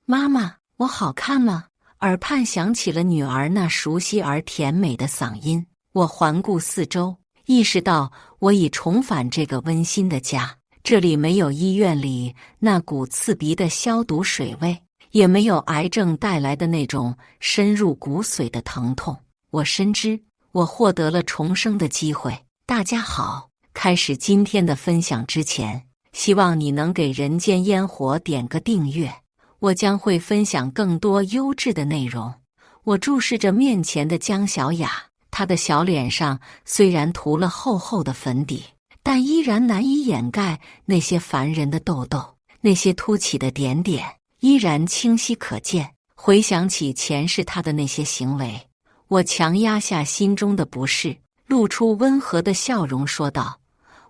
妈妈，我好看吗？耳畔响起了女儿那熟悉而甜美的嗓音。我环顾四周，意识到我已重返这个温馨的家。这里没有医院里那股刺鼻的消毒水味，也没有癌症带来的那种深入骨髓的疼痛。我深知我获得了重生的机会。大家好，开始今天的分享之前，希望你能给人间烟火点个订阅。我将会分享更多优质的内容。我注视着面前的江小雅，她的小脸上虽然涂了厚厚的粉底，但依然难以掩盖那些烦人的痘痘，那些凸起的点点依然清晰可见。回想起前世她的那些行为，我强压下心中的不适，露出温和的笑容说道：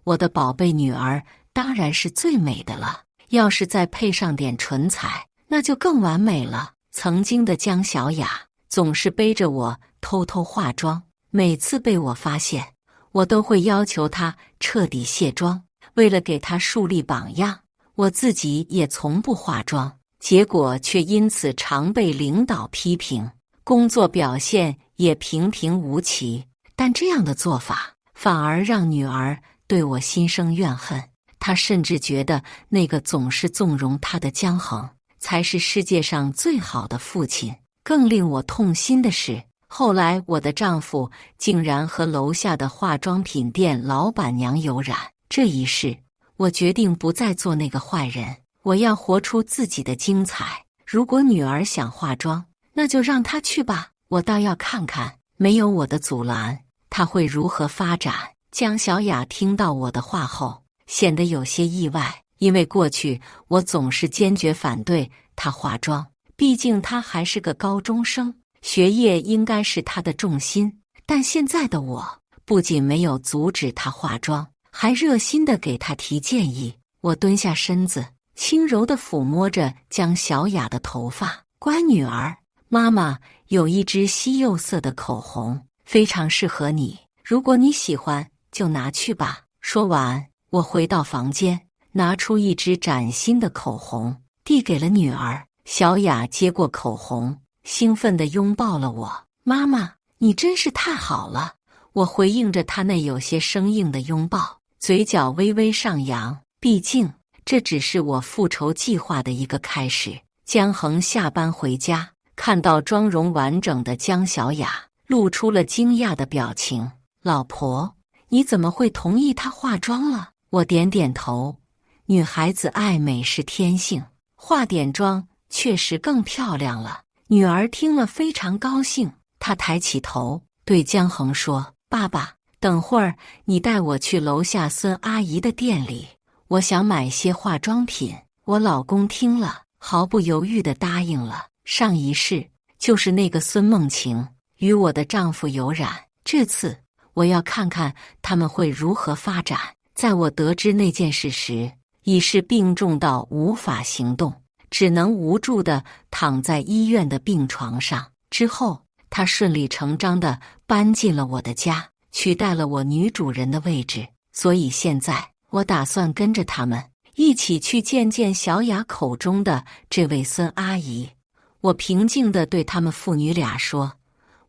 我的宝贝女儿当然是最美的了，要是再配上点唇彩，那就更完美了。曾经的江小雅总是背着我偷偷化妆，每次被我发现，我都会要求她彻底卸妆。为了给她树立榜样，我自己也从不化妆，结果却因此常被领导批评，工作表现也平平无奇。但这样的做法反而让女儿对我心生怨恨，她甚至觉得那个总是纵容她的江恒才是世界上最好的父亲。更令我痛心的是，后来我的丈夫竟然和楼下的化妆品店老板娘有染。这一世，我决定不再做那个坏人，我要活出自己的精彩。如果女儿想化妆，那就让她去吧，我倒要看看，没有我的阻拦，她会如何发展。江小雅听到我的话后，显得有些意外，因为过去我总是坚决反对她化妆，毕竟她还是个高中生，学业应该是她的重心。但现在的我不仅没有阻止她化妆，还热心地给她提建议。我蹲下身子，轻柔地抚摸着江小雅的头发。乖女儿，妈妈有一支西柚色的口红，非常适合你，如果你喜欢就拿去吧。说完，我回到房间，拿出一支崭新的口红，递给了女儿。小雅接过口红，兴奋地拥抱了我。妈妈，你真是太好了！我回应着她那有些生硬的拥抱，嘴角微微上扬。毕竟，这只是我复仇计划的一个开始。江恒下班回家，看到妆容完整的江小雅，露出了惊讶的表情。老婆，你怎么会同意她化妆了？我点点头，女孩子爱美是天性，化点妆确实更漂亮了。女儿听了非常高兴，她抬起头对江恒说：爸爸，等会儿你带我去楼下孙阿姨的店里，我想买些化妆品。我老公听了，毫不犹豫地答应了。上一世就是那个孙梦晴与我的丈夫有染，这次我要看看他们会如何发展。在我得知那件事时，已是病重到无法行动，只能无助地躺在医院的病床上。之后，他顺理成章地搬进了我的家，取代了我女主人的位置。所以现在，我打算跟着他们一起去见见小雅口中的这位孙阿姨。我平静地对他们父女俩说：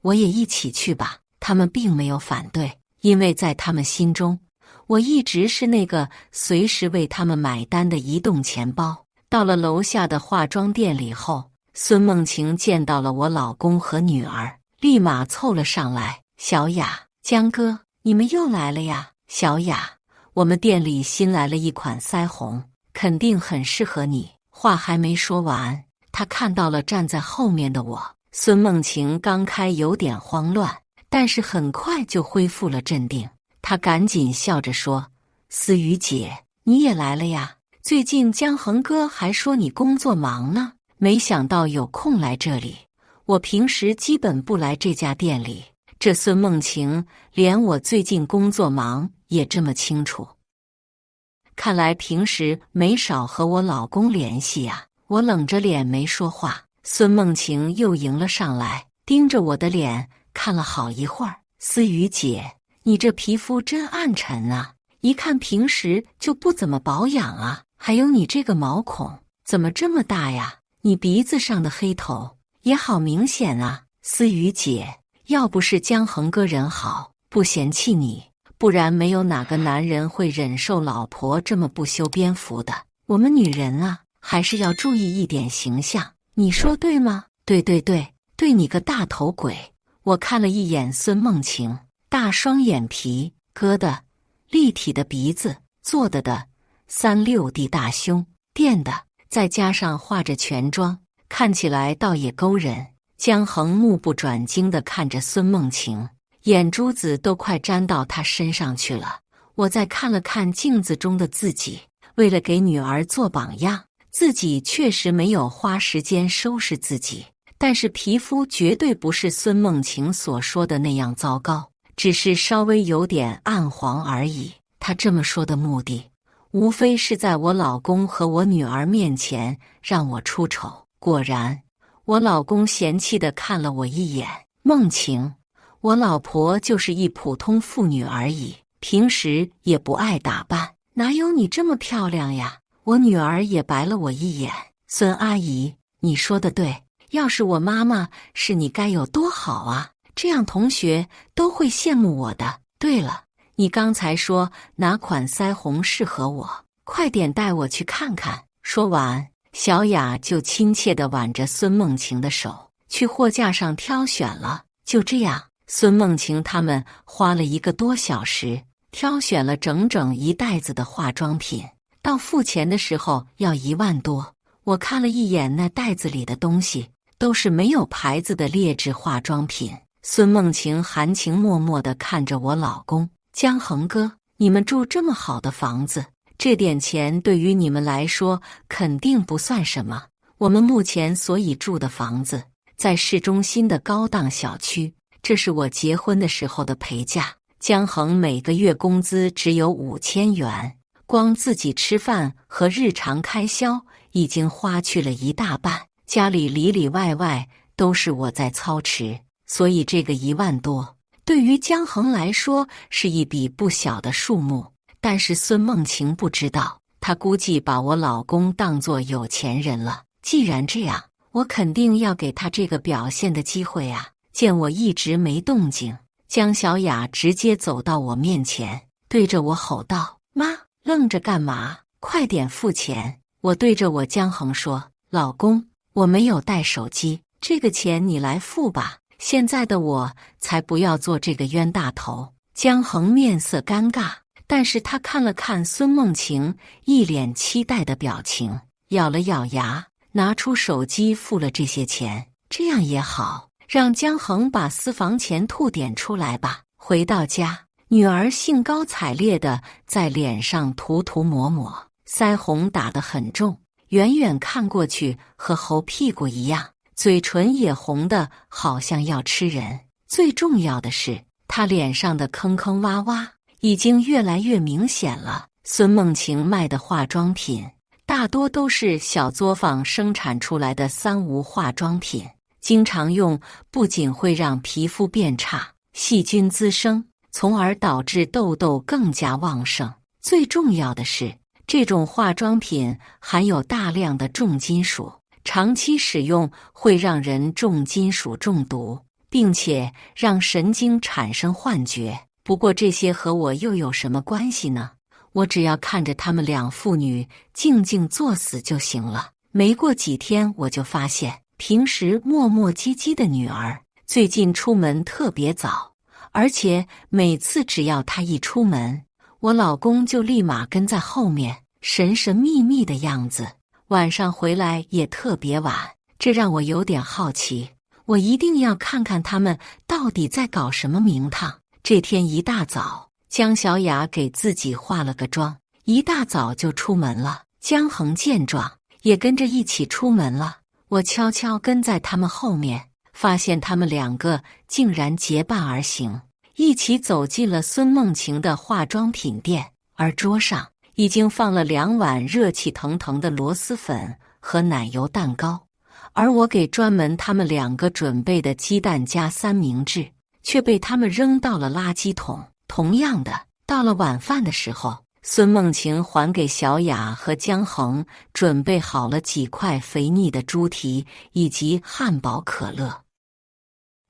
我也一起去吧。他们并没有反对，因为在他们心中，我一直是那个随时为他们买单的移动钱包。到了楼下的化妆店里后，孙梦晴见到了我老公和女儿，立马凑了上来。小雅，江哥，你们又来了呀。小雅，我们店里新来了一款腮红，肯定很适合你。话还没说完，她看到了站在后面的我。孙梦晴刚开有点慌乱，但是很快就恢复了镇定。她赶紧笑着说：思雨姐，你也来了呀？最近江恒哥还说你工作忙呢，没想到有空来这里。我平时基本不来这家店里，这孙梦晴连我最近工作忙也这么清楚。看来平时没少和我老公联系呀。我冷着脸没说话。孙梦晴又迎了上来，盯着我的脸看了好一会儿。思雨姐，你这皮肤真暗沉啊，一看平时就不怎么保养啊。还有你这个毛孔怎么这么大呀？你鼻子上的黑头也好明显啊。思雨姐，要不是江恒哥人好，不嫌弃你，不然没有哪个男人会忍受老婆这么不修边幅的。我们女人啊，还是要注意一点形象，你说对吗？对，对你个大头鬼！我看了一眼孙梦晴，大双眼皮，割的，立体的鼻子，做的3、6D 大胸，垫的，再加上化着全妆，看起来倒也勾人。江恒目不转睛地看着孙梦晴，眼珠子都快粘到她身上去了。我再看了看镜子中的自己，为了给女儿做榜样，自己确实没有花时间收拾自己，但是皮肤绝对不是孙梦晴所说的那样糟糕，只是稍微有点暗黄而已。她这么说的目的，无非是在我老公和我女儿面前让我出丑。果然，我老公嫌弃地看了我一眼，梦晴，我老婆就是一普通妇女而已，平时也不爱打扮，哪有你这么漂亮呀？我女儿也白了我一眼，孙阿姨，你说的对，要是我妈妈是你该有多好啊，这样同学都会羡慕我的。对了，你刚才说哪款腮红适合我，快点带我去看看。说完，小雅就亲切地挽着孙梦晴的手去货架上挑选了。就这样，孙梦晴他们花了1个多小时，挑选了整整1袋子的化妆品。到付钱的时候要1万多，我看了一眼那袋子里的东西，都是没有牌子的劣质化妆品。孙梦晴含情脉脉地看着我老公，江恒哥，你们住这么好的房子，这点钱对于你们来说肯定不算什么。我们目前所以住的房子在市中心的高档小区，这是我结婚的时候的陪嫁。江恒每个月工资只有5000元，光自己吃饭和日常开销已经花去了1大半，家里里里外外都是我在操持，所以这个1万多对于江恒来说是一笔不小的数目。但是孙梦晴不知道，她估计把我老公当作有钱人了。既然这样，我肯定要给他这个表现的机会啊！见我一直没动静，江小雅直接走到我面前，对着我吼道：“妈，愣着干嘛？快点付钱！”我对着我江恒说：“老公，我没有带手机，这个钱你来付吧。现在的我才不要做这个冤大头。”江恒面色尴尬，但是他看了看孙梦晴一脸期待的表情，咬了咬牙，拿出手机付了这些钱。这样也好，让江恒把私房钱吐点出来吧。回到家，女儿兴高采烈地在脸上涂抹抹，腮红打得很重，远远看过去和猴屁股一样，嘴唇也红得好像要吃人。最重要的是，她脸上的坑坑洼洼已经越来越明显了。孙梦晴卖的化妆品大多都是小作坊生产出来的3无化妆品，经常用不仅会让皮肤变差，细菌滋生，从而导致痘痘更加旺盛。最重要的是，这种化妆品含有大量的重金属，长期使用会让人重金属中毒，并且让神经产生幻觉。不过这些和我又有什么关系呢？我只要看着他们两父女静静作死就行了。没过几天，我就发现平时磨磨唧唧的女儿最近出门特别早，而且每次只要她一出门，我老公就立马跟在后面，神神秘秘的样子。晚上回来也特别晚，这让我有点好奇，我一定要看看他们到底在搞什么名堂。这天一大早，江小雅给自己化了个妆，一大早就出门了。江恒见状，也跟着一起出门了。我悄悄跟在他们后面，发现他们两个竟然结伴而行，一起走进了孙梦晴的化妆品店。而桌上已经放了2碗热气腾腾的螺蛳粉和奶油蛋糕，而我给专门他们两个准备的鸡蛋加三明治却被他们扔到了垃圾桶。同样的，到了晚饭的时候，孙梦晴还给小雅和江恒准备好了几块肥腻的猪蹄以及汉堡可乐。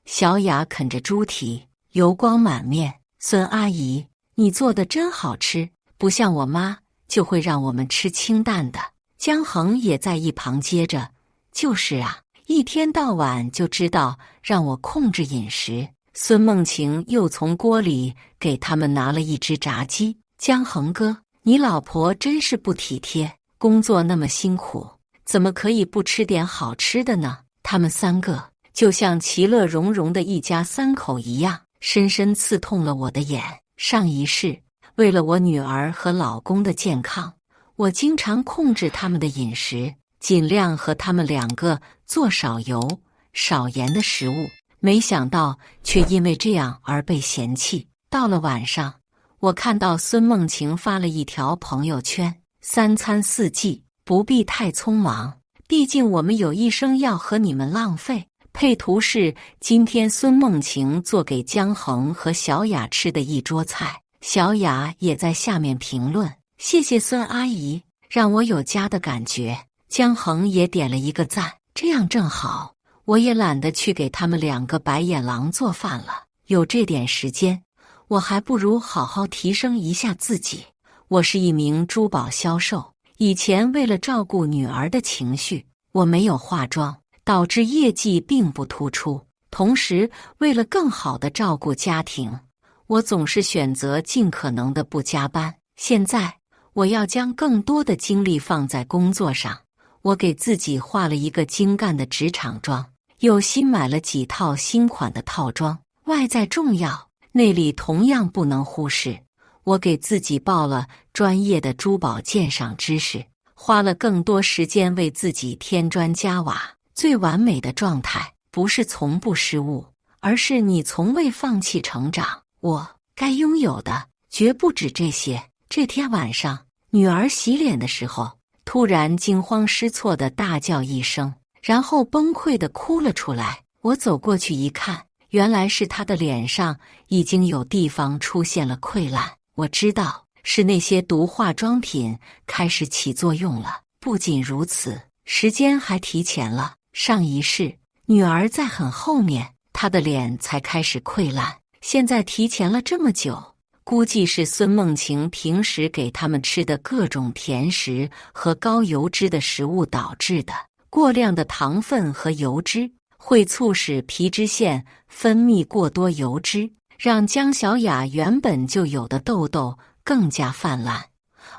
小雅啃着猪蹄，油光满面。孙阿姨，你做的真好吃，不像我妈就会让我们吃清淡的。江恒也在一旁接着，就是啊，一天到晚就知道让我控制饮食。孙梦晴又从锅里给他们拿了一只炸鸡。江恒哥，你老婆真是不体贴，工作那么辛苦，怎么可以不吃点好吃的呢？他们三个就像其乐融融的一家三口一样，深深刺痛了我的眼。上一世，为了我女儿和老公的健康，我经常控制他们的饮食，尽量和他们两个做少油、少盐的食物。没想到却因为这样而被嫌弃。到了晚上，我看到孙梦晴发了一条朋友圈：3餐4季，不必太匆忙，毕竟我们有一生要和你们浪费。配图是今天孙梦晴做给江恒和小雅吃的一桌菜。小雅也在下面评论：谢谢孙阿姨，让我有家的感觉。江恒也点了一个赞，这样正好，我也懒得去给他们两个白眼狼做饭了。有这点时间，我还不如好好提升一下自己。我是一名珠宝销售，以前为了照顾女儿的情绪，我没有化妆，导致业绩并不突出。同时，为了更好地照顾家庭，我总是选择尽可能的不加班。现在，我要将更多的精力放在工作上。我给自己化了一个精干的职场妆，又新买了几套新款的套装。外在重要，内里同样不能忽视。我给自己报了专业的珠宝鉴赏知识，花了更多时间为自己添砖加瓦。最完美的状态不是从不失误，而是你从未放弃成长。我该拥有的绝不止这些。这天晚上，女儿洗脸的时候，突然惊慌失措地大叫一声，然后崩溃地哭了出来。我走过去一看，原来是她的脸上已经有地方出现了溃烂。我知道是那些毒化妆品开始起作用了。不仅如此，时间还提前了。上一世，女儿在很后面，她的脸才开始溃烂，现在提前了这么久。估计是孙梦晴平时给他们吃的各种甜食和高油脂的食物导致的。过量的糖分和油脂会促使皮脂腺分泌过多油脂，让江小雅原本就有的痘痘更加泛滥。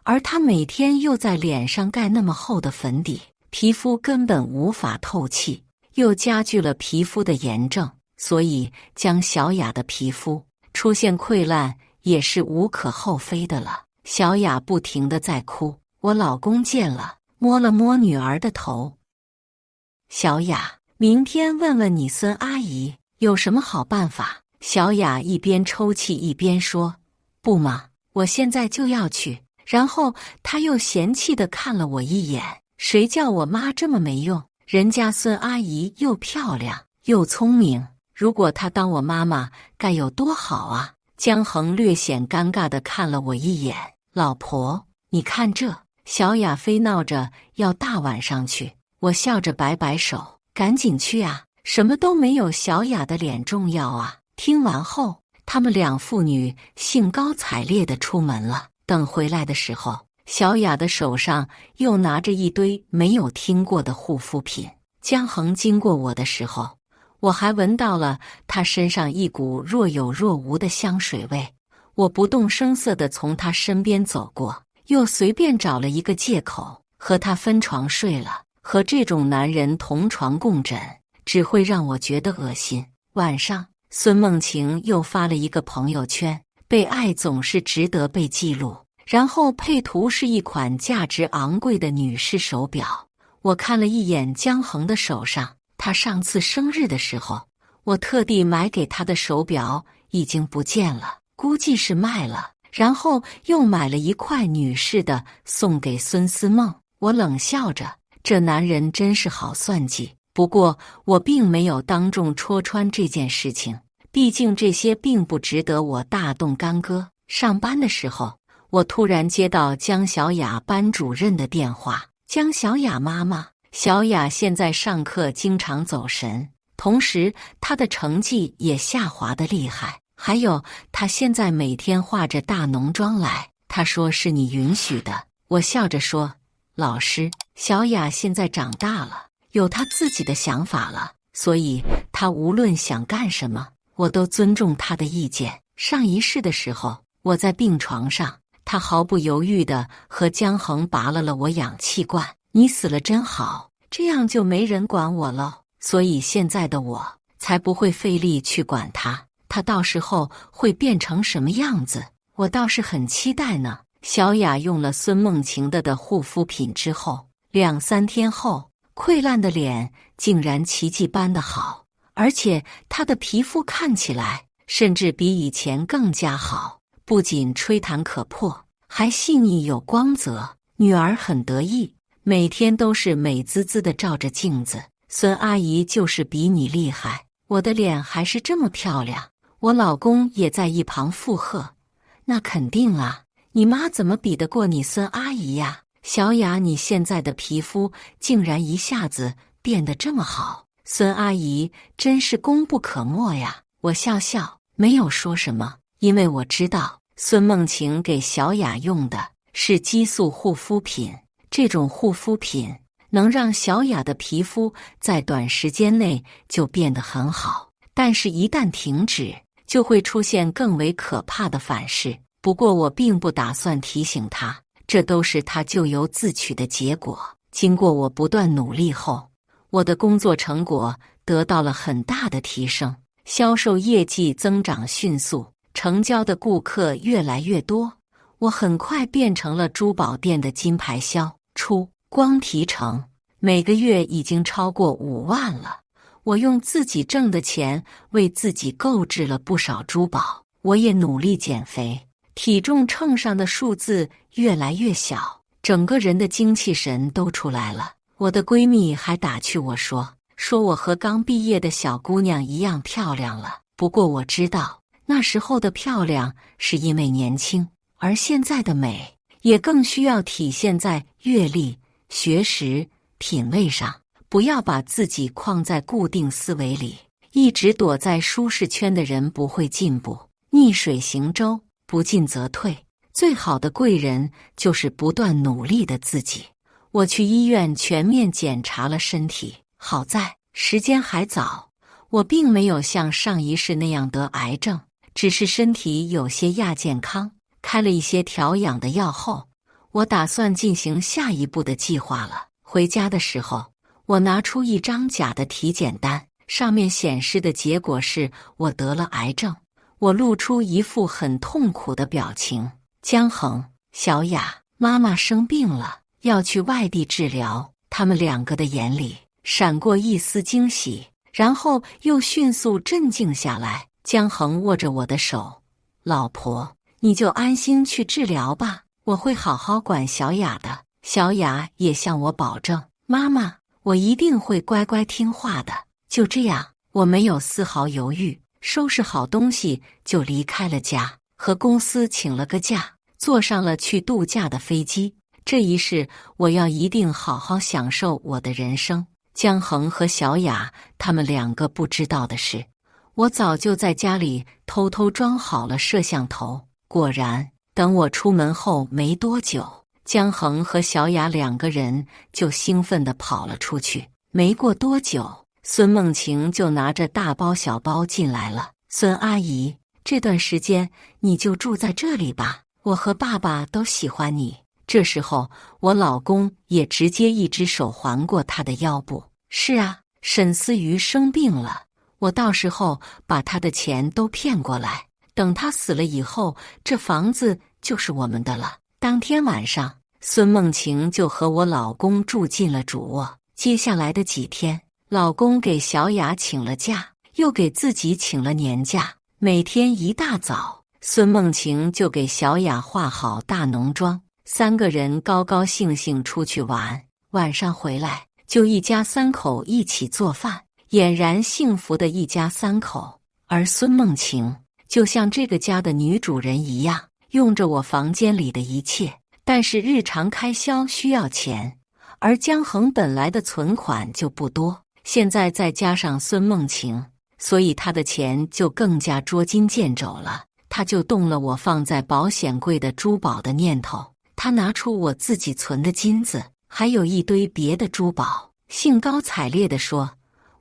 而她每天又在脸上盖那么厚的粉底，皮肤根本无法透气，又加剧了皮肤的炎症，所以江小雅的皮肤出现溃烂也是无可厚非的了。小雅不停地在哭，我老公见了，摸了摸女儿的头。小雅，明天问问你孙阿姨有什么好办法。小雅一边抽泣一边说，不嘛，我现在就要去。然后她又嫌弃地看了我一眼，谁叫我妈这么没用，人家孙阿姨又漂亮又聪明，如果她当我妈妈该有多好啊。江恒略显尴尬地看了我一眼，老婆，你看这。小雅非闹着要大晚上去，我笑着摆摆手，赶紧去啊，什么都没有小雅的脸重要啊。听完后，他们两父女兴高采烈地出门了。等回来的时候，小雅的手上又拿着一堆没有听过的护肤品。江恒经过我的时候，我还闻到了他身上一股若有若无的香水味。我不动声色地从他身边走过，又随便找了一个借口和他分床睡了。和这种男人同床共枕，只会让我觉得恶心。晚上，孙梦晴又发了一个朋友圈，被爱总是值得被记录，然后配图是一款价值昂贵的女士手表。我看了一眼江恒的手上，他上次生日的时候，我特地买给他的手表已经不见了，估计是卖了。然后又买了一块女士的送给孙思梦。我冷笑着，这男人真是好算计。不过我并没有当众戳穿这件事情，毕竟这些并不值得我大动干戈。上班的时候，我突然接到江小雅班主任的电话。江小雅妈妈，小雅现在上课经常走神，同时她的成绩也下滑得厉害。还有，她现在每天化着大浓妆来，她说是你允许的。我笑着说，老师，小雅现在长大了，有她自己的想法了，所以她无论想干什么，我都尊重她的意见。上一世的时候，我在病床上，他毫不犹豫地和江恒拔了我氧气罐。你死了真好，这样就没人管我了。所以现在的我才不会费力去管他，他到时候会变成什么样子，我倒是很期待呢。小雅用了孙梦晴的护肤品之后，2-3天后，溃烂的脸竟然奇迹般的好，而且她的皮肤看起来甚至比以前更加好，不仅吹弹可破，还细腻有光泽。女儿很得意，每天都是美滋滋的照着镜子。孙阿姨就是比你厉害，我的脸还是这么漂亮。我老公也在一旁附和，那肯定啊，你妈怎么比得过你孙阿姨呀？小雅，你现在的皮肤竟然一下子变得这么好，孙阿姨真是功不可没呀。我笑笑，没有说什么，因为我知道孙梦晴给小雅用的是激素护肤品，这种护肤品能让小雅的皮肤在短时间内就变得很好，但是一旦停止，就会出现更为可怕的反噬。不过我并不打算提醒她，这都是她咎由自取的结果。经过我不断努力后，我的工作成果得到了很大的提升，销售业绩增长迅速，成交的顾客越来越多。我很快变成了珠宝店的金牌销出，光提成每个月已经超过5万了。我用自己挣的钱为自己购置了不少珠宝，我也努力减肥，体重秤上的数字越来越小，整个人的精气神都出来了。我的闺蜜还打趣我说我和刚毕业的小姑娘一样漂亮了。不过我知道，那时候的漂亮是因为年轻，而现在的美也更需要体现在阅历、学识、品味上。不要把自己框在固定思维里，一直躲在舒适圈的人不会进步。逆水行舟，不进则退。最好的贵人就是不断努力的自己。我去医院全面检查了身体，好在时间还早，我并没有像上一世那样得癌症，只是身体有些亚健康。开了一些调养的药后，我打算进行下一步的计划了。回家的时候，我拿出一张假的体检单，上面显示的结果是我得了癌症。我露出一副很痛苦的表情。江恒、小雅，妈妈生病了，要去外地治疗。他们2个的眼里闪过一丝惊喜，然后又迅速镇静下来。江恒握着我的手，老婆，你就安心去治疗吧，我会好好管小雅的。小雅也向我保证，妈妈，我一定会乖乖听话的。就这样，我没有丝毫犹豫，收拾好东西就离开了家，和公司请了个假，坐上了去度假的飞机。这一世，我要一定好好享受我的人生。江恒和小雅他们2个不知道的是，我早就在家里偷偷装好了摄像头。果然，等我出门后没多久，江恒和小雅2个人就兴奋地跑了出去。没过多久，孙梦晴就拿着大包小包进来了。孙阿姨，这段时间你就住在这里吧，我和爸爸都喜欢你。这时候，我老公也直接一只手环过她的腰部。是啊，沈思瑜生病了，我到时候把他的钱都骗过来，等他死了以后，这房子就是我们的了。当天晚上，孙梦晴就和我老公住进了主卧。接下来的几天，老公给小雅请了假，又给自己请了年假。每天一大早，孙梦晴就给小雅化好大浓妆，3个人高高兴兴出去玩。晚上回来，就一家3口一起做饭，俨然幸福的一家3口。而孙梦晴就像这个家的女主人一样，用着我房间里的一切，但是日常开销需要钱，而江恒本来的存款就不多，现在再加上孙梦晴，所以他的钱就更加捉襟见肘了。他就动了我放在保险柜的珠宝的念头，他拿出我自己存的金子，还有一堆别的珠宝，兴高采烈地说：“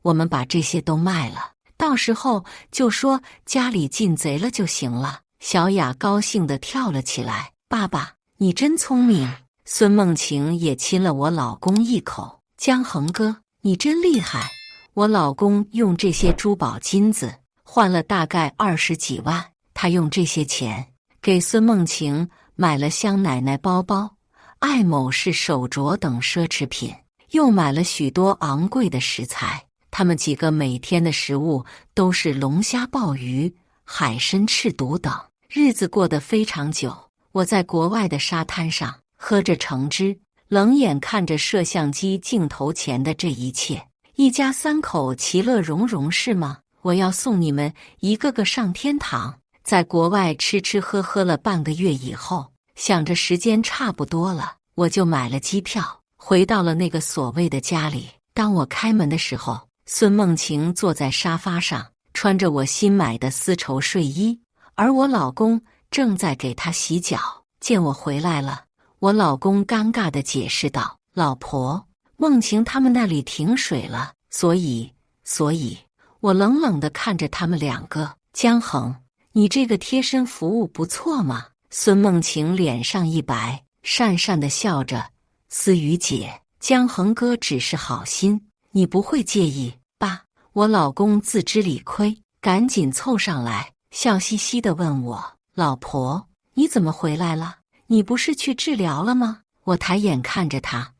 我们把这些都卖了，到时候就说家里进贼了就行了。”小雅高兴地跳了起来：“爸爸，你真聪明！”孙梦晴也亲了我老公一口：“江恒哥，你真厉害！”我老公用这些珠宝金子换了大概20几万，他用这些钱给孙梦晴买了香奶奶包包、爱某式手镯等奢侈品，又买了许多昂贵的食材。他们几个每天的食物都是龙虾、鲍鱼、海参、赤肚等，日子过得非常久。我在国外的沙滩上喝着橙汁，冷眼看着摄像机镜头前的这一切，一家3口其乐融融是吗？我要送你们一个个上天堂。在国外吃吃喝喝了半个月以后，想着时间差不多了，我就买了机票，回到了那个所谓的家里。当我开门的时候，孙梦晴坐在沙发上，穿着我新买的丝绸睡衣，而我老公正在给她洗脚。见我回来了，我老公尴尬地解释道：“老婆，梦晴他们那里停水了，所以……”我冷冷地看着他们2个。江恒，你这个贴身服务不错嘛？孙梦晴脸上一白，讪讪地笑着：“思雨姐，江恒哥只是好心，你不会介意吧？”我老公自知理亏，赶紧凑上来，笑嘻嘻地问我：“老婆，你怎么回来了？你不是去治疗了吗？”我抬眼看着他：“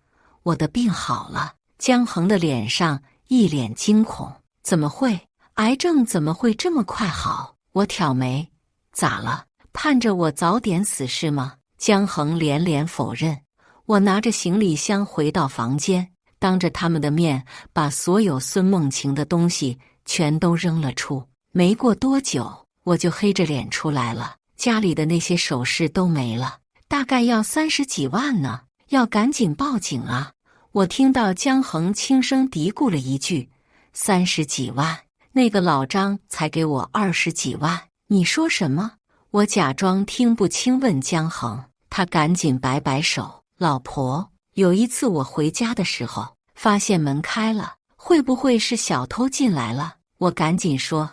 我的病好了。”江恒的脸上一脸惊恐：“怎么会？癌症怎么会这么快好？”我挑眉：“咋了？盼着我早点死是吗？”江恒连连否认。我拿着行李箱回到房间，当着他们的面把所有孙梦晴的东西全都扔了出。没过多久，我就黑着脸出来了，家里的那些首饰都没了，大概要30几万呢，要赶紧报警啊！我听到江恒轻声嘀咕了一句：“30几万，那个老张才给我20几万，你说什么？”我假装听不清问江恒，他赶紧摆摆手：“老婆，有一次我回家的时候，发现门开了，会不会是小偷进来了？”我赶紧说：“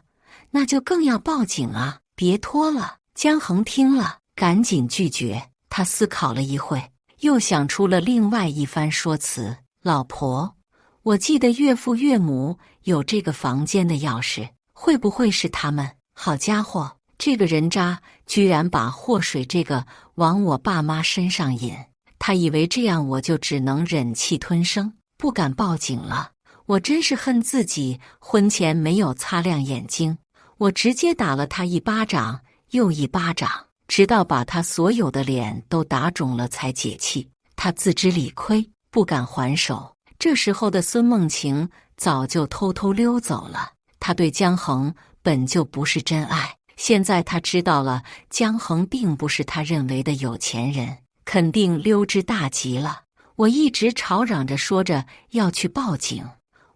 那就更要报警啊，别拖了。”江恒听了，赶紧拒绝。他思考了一会，又想出了另外一番说辞：“老婆，我记得岳父岳母有这个房间的钥匙，会不会是他们？”好家伙，这个人渣居然把祸水这个往我爸妈身上引，他以为这样我就只能忍气吞声，不敢报警了。我真是恨自己婚前没有擦亮眼睛，我直接打了他一巴掌又一巴掌，直到把他所有的脸都打肿了才解气。他自知理亏，不敢还手。这时候的孙梦晴早就偷偷溜走了，他对江恒本就不是真爱，现在他知道了江恒并不是他认为的有钱人，肯定溜之大吉了。我一直吵嚷着说着要去报警，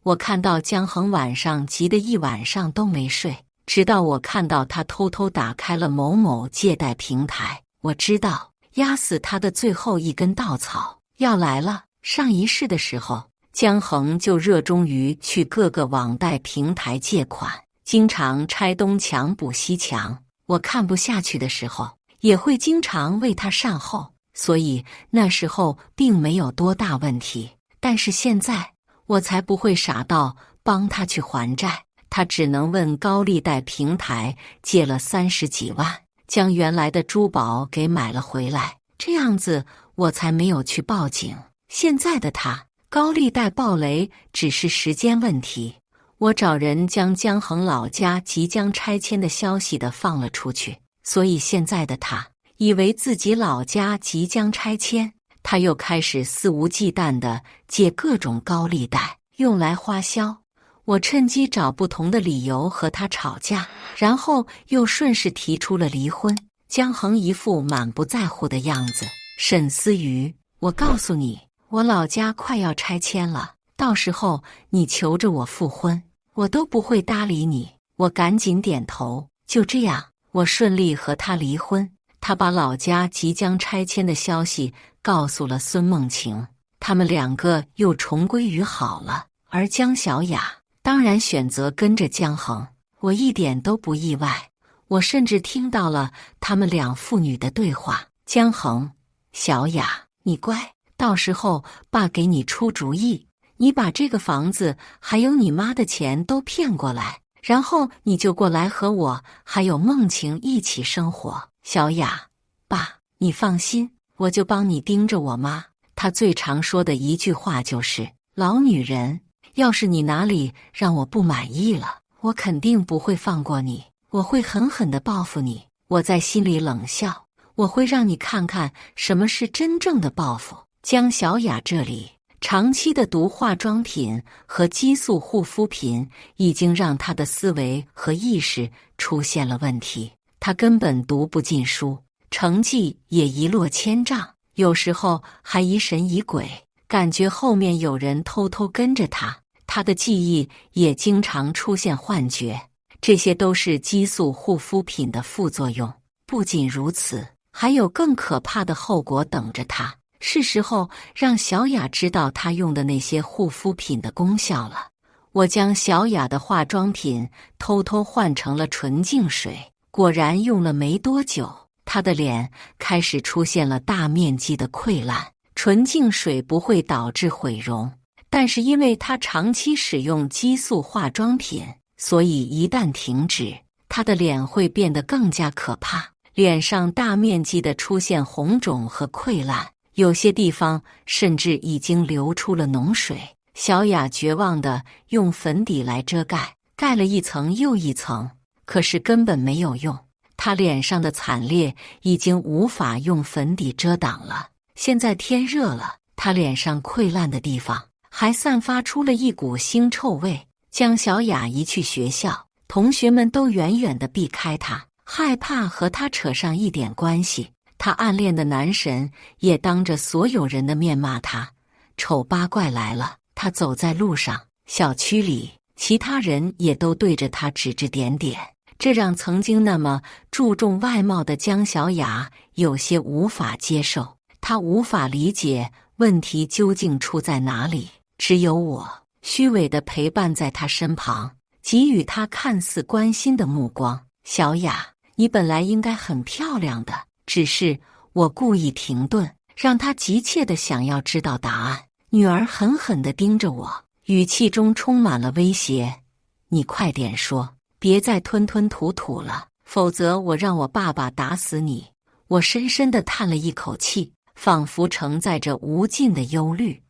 我看到江恒晚上急得一晚上都没睡，直到我看到他偷偷打开了某某借贷平台，我知道压死他的最后一根稻草要来了。上一世的时候，江恒就热衷于去各个网贷平台借款，经常拆东墙补西墙。我看不下去的时候，也会经常为他善后，所以那时候并没有多大问题。但是现在，我才不会傻到帮他去还债，他只能问高利贷平台借了30几万，将原来的珠宝给买了回来，这样子我才没有去报警。现在的他，高利贷暴雷只是时间问题。我找人将江恒老家即将拆迁的消息的放了出去，所以现在的他以为自己老家即将拆迁，他又开始肆无忌惮地借各种高利贷用来花销。我趁机找不同的理由和他吵架，然后又顺势提出了离婚。江恒一副满不在乎的样子。沈思雨，我告诉你，我老家快要拆迁了，到时候你求着我复婚，我都不会搭理你。我赶紧点头。就这样，我顺利和他离婚。他把老家即将拆迁的消息告诉了孙梦晴，他们两个又重归于好了。而江小雅当然选择跟着江恒，我一点都不意外。我甚至听到了他们两父女的对话。江恒，小雅，你乖，到时候爸给你出主意，你把这个房子还有你妈的钱都骗过来，然后你就过来和我还有梦晴一起生活。小雅，爸，你放心，我就帮你盯着我妈。她最常说的一句话就是老女人，要是你哪里让我不满意了，我肯定不会放过你，我会狠狠地报复你。我在心里冷笑，我会让你看看什么是真正的报复。江小雅这里长期的读化妆品和激素护肤品已经让她的思维和意识出现了问题，她根本读不进书，成绩也一落千丈，有时候还疑神疑鬼，感觉后面有人偷偷跟着她。她的记忆也经常出现幻觉，这些都是激素护肤品的副作用。不仅如此，还有更可怕的后果等着她。是时候让小雅知道她用的那些护肤品的功效了。我将小雅的化妆品偷偷换成了纯净水，果然用了没多久，她的脸开始出现了大面积的溃烂。纯净水不会导致毁容，但是因为她长期使用激素化妆品，所以一旦停止，她的脸会变得更加可怕，脸上大面积的出现红肿和溃烂，有些地方甚至已经流出了脓水。小雅绝望地用粉底来遮盖，盖了一层又一层，可是根本没有用，她脸上的惨烈已经无法用粉底遮挡了。现在天热了，她脸上溃烂的地方还散发出了一股腥臭味。江小雅一去学校，同学们都远远地避开她，害怕和她扯上一点关系。她暗恋的男神也当着所有人的面骂她丑八怪来了。她走在路上，小区里其他人也都对着她指指点点，这让曾经那么注重外貌的江小雅有些无法接受。她无法理解问题究竟出在哪里，只有我虚伪地陪伴在她身旁，给予她看似关心的目光。小雅，你本来应该很漂亮的，只是我故意停顿，让她急切地想要知道答案。女儿狠狠地盯着我，语气中充满了威胁。你快点说，别再吞吞吐吐了，否则我让我爸爸打死你。我深深地叹了一口气，仿佛承载着无尽的忧虑。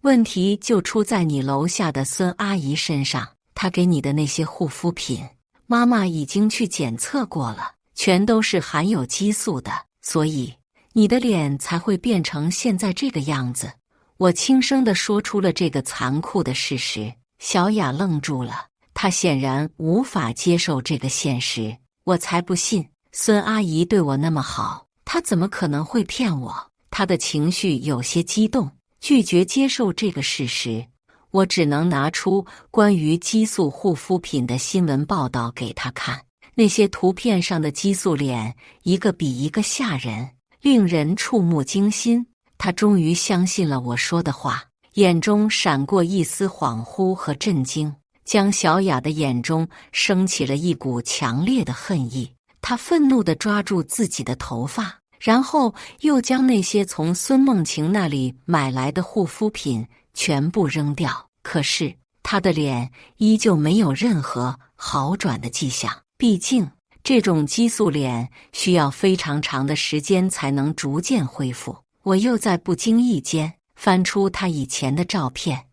问题就出在你楼下的孙阿姨身上，她给你的那些护肤品，妈妈已经去检测过了，全都是含有激素的，所以你的脸才会变成现在这个样子。我轻声地说出了这个残酷的事实。小雅愣住了，她显然无法接受这个现实。我才不信，孙阿姨对我那么好，她怎么可能会骗我？她的情绪有些激动，拒绝接受这个事实。我只能拿出关于激素护肤品的新闻报道给她看，那些图片上的激素脸一个比一个吓人，令人触目惊心。她终于相信了我说的话，眼中闪过一丝恍惚和震惊。江小雅的眼中升起了一股强烈的恨意，她愤怒地抓住自己的头发，然后又将那些从孙梦晴那里买来的护肤品全部扔掉。可是她的脸依旧没有任何好转的迹象，毕竟这种激素脸需要非常长的时间才能逐渐恢复。我又在不经意间翻出她以前的照片。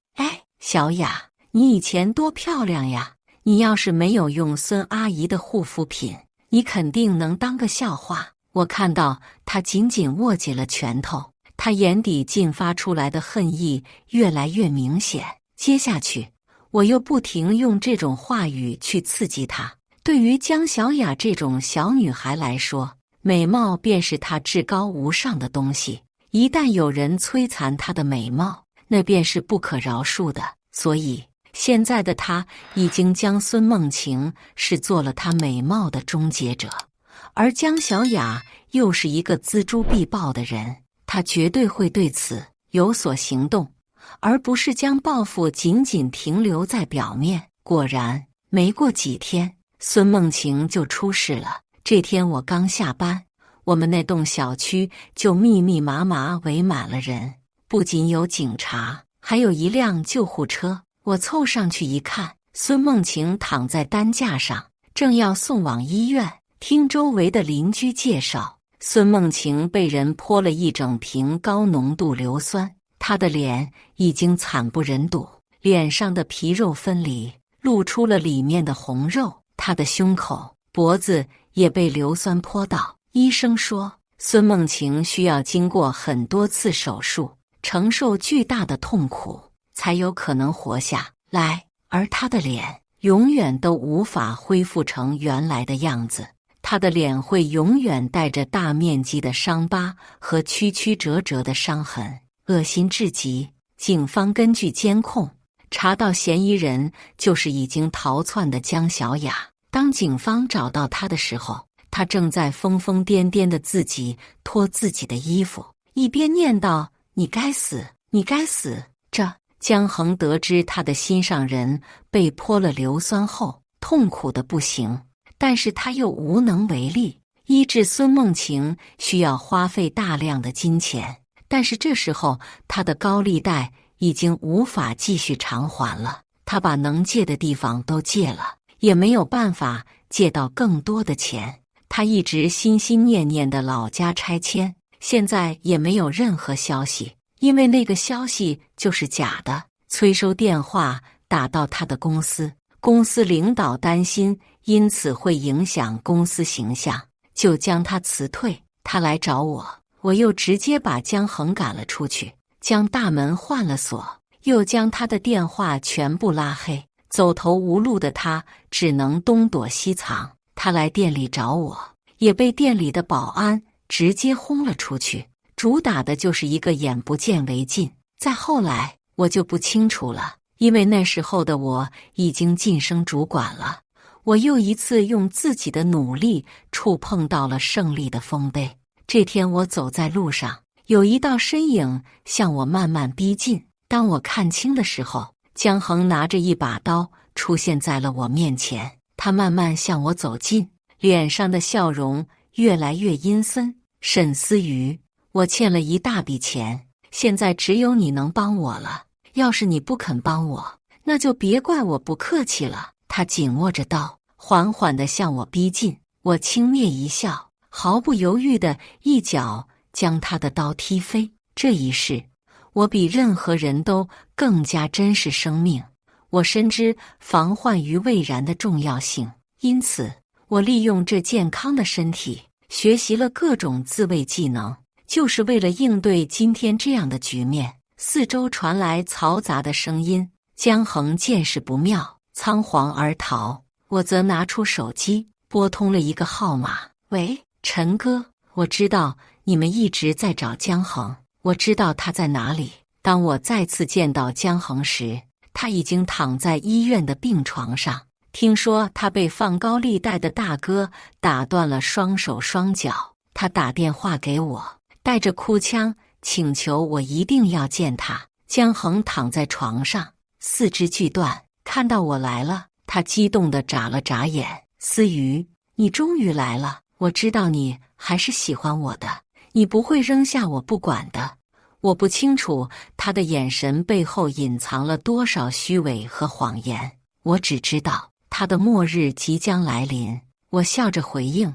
小雅，你以前多漂亮呀！你要是没有用孙阿姨的护肤品，你肯定能当个笑话。我看到她紧紧握紧了拳头，她眼底进发出来的恨意越来越明显。接下去，我又不停用这种话语去刺激她。对于江小雅这种小女孩来说，美貌便是他至高无上的东西，一旦有人摧残他的美貌，那便是不可饶恕的。所以现在的他已经将孙梦晴视作了他美貌的终结者，而江小雅又是一个锱铢必报的人，他绝对会对此有所行动，而不是将报复仅仅停留在表面。果然，没过几天，孙梦晴就出事了。这天我刚下班，我们那栋小区就密密麻麻围满了人，不仅有警察，还有一辆救护车。我凑上去一看，孙梦晴躺在担架上，正要送往医院。听周围的邻居介绍，孙梦晴被人泼了一整瓶高浓度硫酸，她的脸已经惨不忍睹，脸上的皮肉分离，露出了里面的红肉，她的胸口、脖子也被硫酸泼到。医生说，孙梦晴需要经过很多次手术，承受巨大的痛苦，才有可能活下来，而她的脸永远都无法恢复成原来的样子，她的脸会永远带着大面积的伤疤和曲曲折折的伤痕，恶心至极。警方根据监控查到嫌疑人就是已经逃窜的江小雅。当警方找到她的时候，她正在疯疯癫癫的自己脱自己的衣服，一边念叨：“你该死，你该死！”江恒得知他的心上人被泼了硫酸后，痛苦的不行，但是他又无能为力。医治孙梦晴需要花费大量的金钱，但是这时候他的高利贷已经无法继续偿还了。他把能借的地方都借了，也没有办法借到更多的钱。他一直心心念念的老家拆迁，现在也没有任何消息。因为那个消息就是假的，催收电话打到他的公司，公司领导担心因此会影响公司形象，就将他辞退。他来找我，我又直接把江恒赶了出去，将大门换了锁，又将他的电话全部拉黑。走投无路的他只能东躲西藏。他来店里找我，也被店里的保安直接轰了出去。主打的就是一个眼不见为净。再后来我就不清楚了，因为那时候的我已经晋升主管了。我又一次用自己的努力触碰到了胜利的丰碑。这天我走在路上，有一道身影向我慢慢逼近。当我看清的时候，江恒拿着一把刀出现在了我面前。他慢慢向我走近，脸上的笑容越来越阴森。沈思雨，我欠了一大笔钱，现在只有你能帮我了。要是你不肯帮我，那就别怪我不客气了。他紧握着刀，缓缓地向我逼近。我轻蔑一笑，毫不犹豫地一脚将他的刀踢飞。这一世，我比任何人都更加珍视生命。我深知防患于未然的重要性，因此我利用这健康的身体，学习了各种自卫技能，就是为了应对今天这样的局面。四周传来嘈杂的声音，江恒见势不妙，仓皇而逃。我则拿出手机，拨通了一个号码：“喂，陈哥，我知道你们一直在找江恒，我知道他在哪里。”当我再次见到江恒时，他已经躺在医院的病床上。听说他被放高利贷的大哥打断了双手双脚，他打电话给我，带着哭腔请求我一定要见他。江恒躺在床上，四肢俱断，看到我来了，他激动地眨了眨眼：“思雨，你终于来了，我知道你还是喜欢我的，你不会扔下我不管的。”我不清楚他的眼神背后隐藏了多少虚伪和谎言，我只知道他的末日即将来临。我笑着回应：“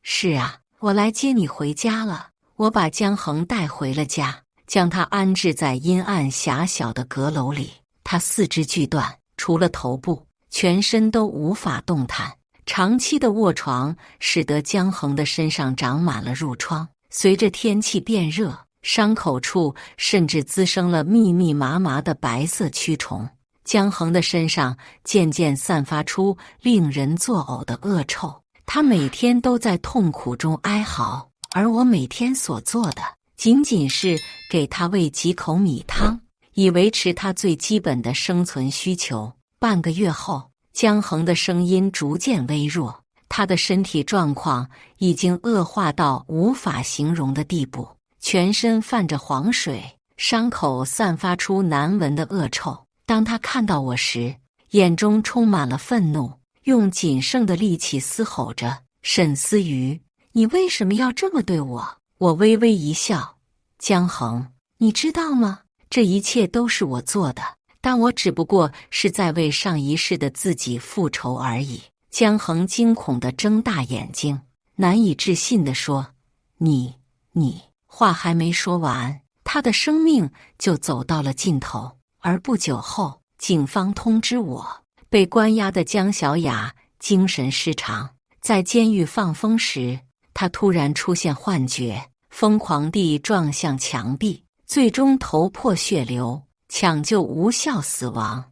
是啊，我来接你回家了。”我把江恒带回了家，将他安置在阴暗狭小的阁楼里。他四肢俱断，除了头部，全身都无法动弹。长期的卧床使得江恒的身上长满了褥疮，随着天气变热，伤口处甚至滋生了密密麻麻的白色蛆虫。江恒的身上渐渐散发出令人作呕的恶臭，他每天都在痛苦中哀嚎，而我每天所做的仅仅是给他喂几口米汤，以维持他最基本的生存需求。半个月后，江恒的声音逐渐微弱，他的身体状况已经恶化到无法形容的地步，全身泛着黄水，伤口散发出难闻的恶臭。当他看到我时，眼中充满了愤怒，用仅剩的力气嘶吼着：“沈思雨，你为什么要这么对我？”我微微一笑：“江恒，你知道吗？这一切都是我做的，但我只不过是在为上一世的自己复仇而已。”江恒惊恐地睁大眼睛，难以置信地说：“你……”话还没说完，他的生命就走到了尽头。而不久后，警方通知我，被关押的江小雅精神失常，在监狱放风时，她突然出现幻觉，疯狂地撞向墙壁，最终头破血流，抢救无效死亡。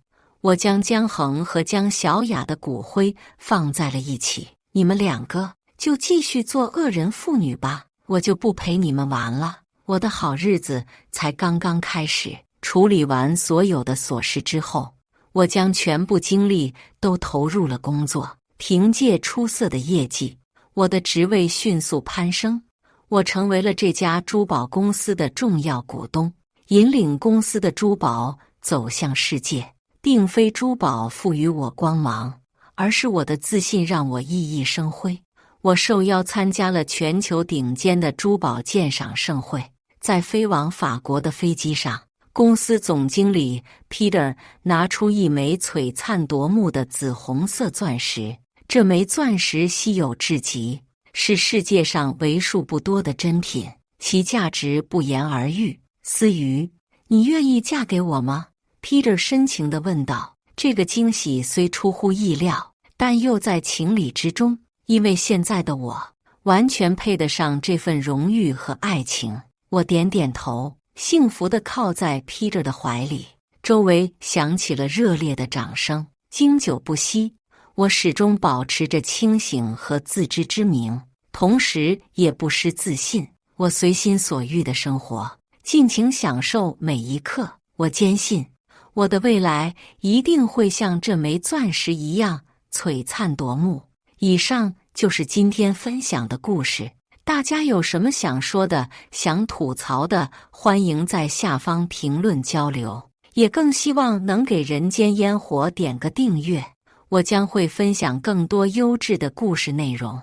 我将江恒和江小雅的骨灰放在了一起，你们两个就继续做恶人妇女吧，我就不陪你们玩了。我的好日子才刚刚开始。处理完所有的琐事之后，我将全部精力都投入了工作。凭借出色的业绩，我的职位迅速攀升，我成为了这家珠宝公司的重要股东，引领公司的珠宝走向世界。并非珠宝赋予我光芒，而是我的自信让我熠熠生辉。我受邀参加了全球顶尖的珠宝鉴赏盛会，在飞往法国的飞机上，公司总经理 Peter 拿出一枚璀璨夺目的紫红色钻石，这枚钻石稀有至极，是世界上为数不多的珍品，其价值不言而喻。思雨，你愿意嫁给我吗？Peter 深情地问道。这个惊喜虽出乎意料，但又在情理之中，因为现在的我完全配得上这份荣誉和爱情。我点点头，幸福地靠在 Peter 的怀里，周围响起了热烈的掌声。经久不息，我始终保持着清醒和自知之明，同时也不失自信。我随心所欲的生活，尽情享受每一刻。我坚信我的未来一定会像这枚钻石一样璀璨夺目。以上就是今天分享的故事，大家有什么想说的、想吐槽的，欢迎在下方评论交流，也更希望能给人间烟火点个订阅，我将会分享更多优质的故事内容。